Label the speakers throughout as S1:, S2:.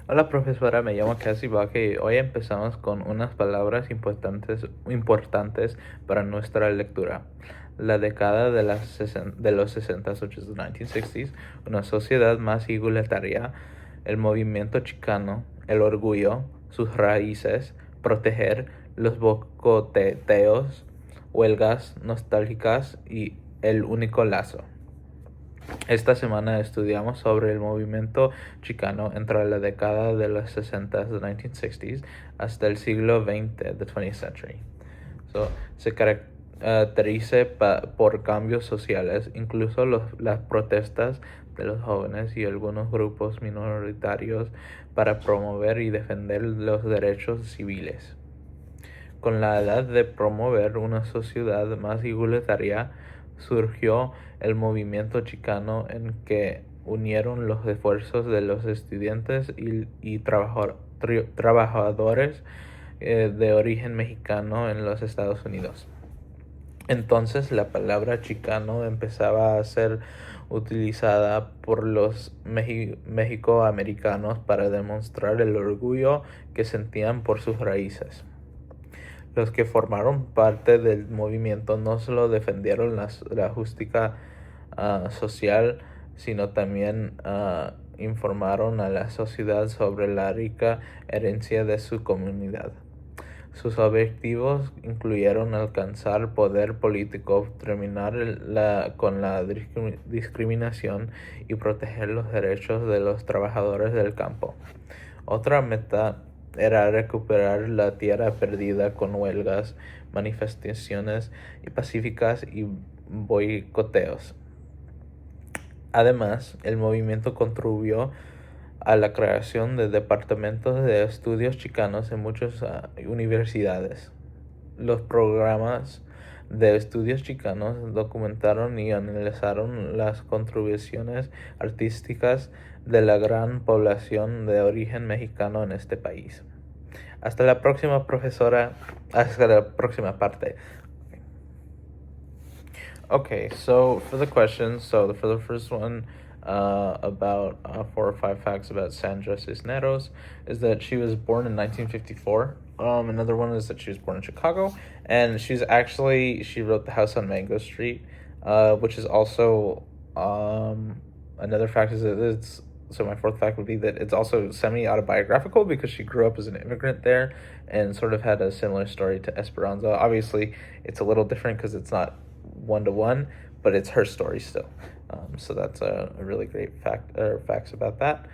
S1: Hola profesora, me llamo Cassie Baque y hoy empezamos con unas palabras importantes para nuestra lectura. La década de los 60s, 80s, 1960s, una sociedad más igualitaria, el movimiento chicano, el orgullo, sus raíces, proteger, los bocoteos, huelgas nostálgicas y el único lazo. Esta semana estudiamos sobre el movimiento chicano entre la década de los 60s, the 1960s, hasta el siglo XX, the 20th century. Se caracteriza por cambios sociales, incluso las protestas de los jóvenes y algunos grupos minoritarios para promover y defender los derechos civiles. Con la edad de promover una sociedad más igualitaria, surgió el movimiento chicano en que unieron los esfuerzos de los estudiantes y trabajadores de origen mexicano en los Estados Unidos. Entonces la palabra chicano empezaba a ser utilizada por los mexicoamericanos para demostrar el orgullo que sentían por sus raíces. Los que formaron parte del movimiento no solo defendieron la justicia social, sino también informaron a la sociedad sobre la rica herencia de su comunidad. Sus objetivos incluyeron alcanzar poder político, terminar con la discriminación y proteger los derechos de los trabajadores del campo. Otra meta era recuperar la tierra perdida con huelgas, manifestaciones pacíficas y boicoteos. Además, el movimiento contribuyó a la creación de departamentos de estudios chicanos en muchas universidades. Los programas de estudios chicanos documentaron y analizaron las contribuciones artísticas de la gran población de origen mexicano en este país. Hasta la próxima, profesora. Hasta la próxima parte. Okay, so for the questions, for the first one, about 4 or 5 facts about Sandra Cisneros is that she was born in 1954. Another one is that she was born in Chicago, and she wrote The House on Mango Street, which is also another fact is that it's so my fourth fact would be that it's also semi-autobiographical because she grew up as an immigrant there and sort of had a similar story to Esperanza. Obviously, it's a little different because it's not one-to-one, but it's her story still. So that's a really great facts about that.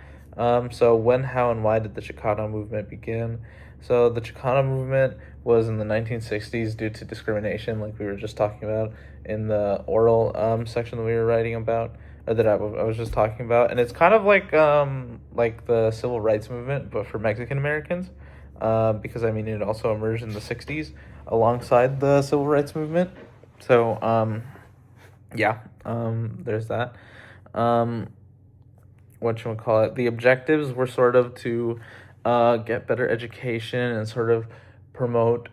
S1: So when, how, and why did the Chicano movement begin? So the Chicano movement was in the 1960s due to discrimination, like we were just talking about in the oral section that we were writing about, or that I was just talking about. And it's kind of like the civil rights movement, but for Mexican Americans, because I mean it also emerged in the 60s alongside the civil rights movement. So there's that. Whatchamacallit, the objectives were sort of to get better education and sort of promote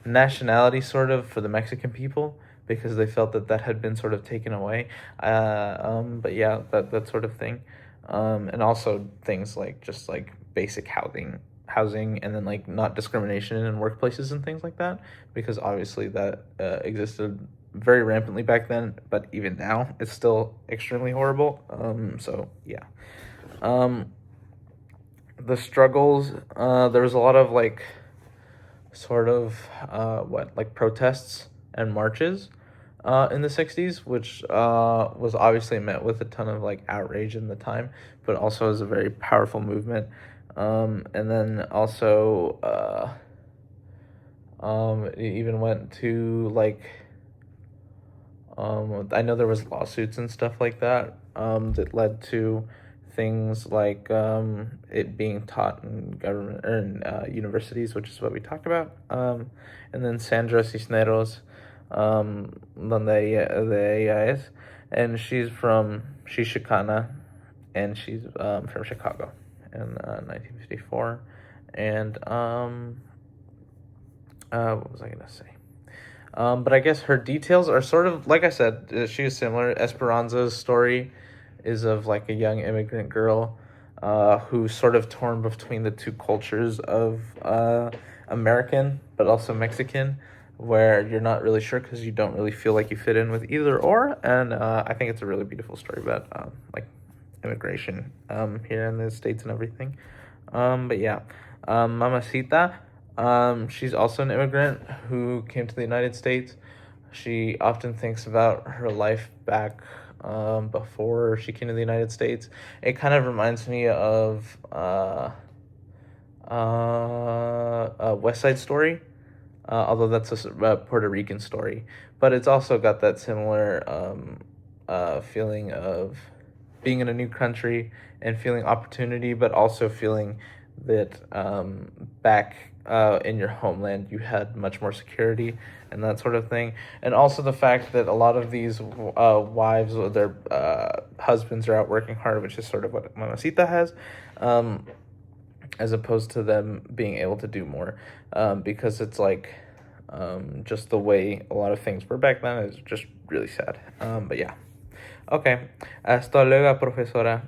S1: nationality sort of for the Mexican people, because they felt that had been sort of taken away. But yeah, that sort of thing. And also things like just like basic housing, and then like not discrimination in workplaces and things like that, because obviously that existed very rampantly back then, but even now it's still extremely horrible. The struggles, there was a lot of like sort of protests and marches in the 60s, which was obviously met with a ton of like outrage in the time, but also is a very powerful movement. And then also it even went to like I know there was lawsuits and stuff like that that led to things like it being taught in government or in universities, which is what we talked about. And then Sandra Cisneros, donde ella es, and she's Chicana, and she's from Chicago in 1954. And what was I gonna say? But I guess her details are sort of, like I said, she was similar. Esperanza's story is of like a young immigrant girl who's sort of torn between the two cultures of American but also Mexican, where you're not really sure because you don't really feel like you fit in with either or. And I think it's a really beautiful story about like immigration here in the States and everything. But yeah, Mamacita, she's also an immigrant who came to the United States. She often thinks about her life back before she came to the United States. It kind of reminds me of West Side Story, although that's a Puerto Rican story. But it's also got that similar feeling of being in a new country and feeling opportunity, but also feeling that back in your homeland you had much more security and that sort of thing. And also the fact that a lot of these wives or their husbands are out working hard, which is sort of what Mamacita has, as opposed to them being able to do more, because it's like just the way a lot of things were back then is just really sad. But yeah. Okay. Hasta luego, profesora.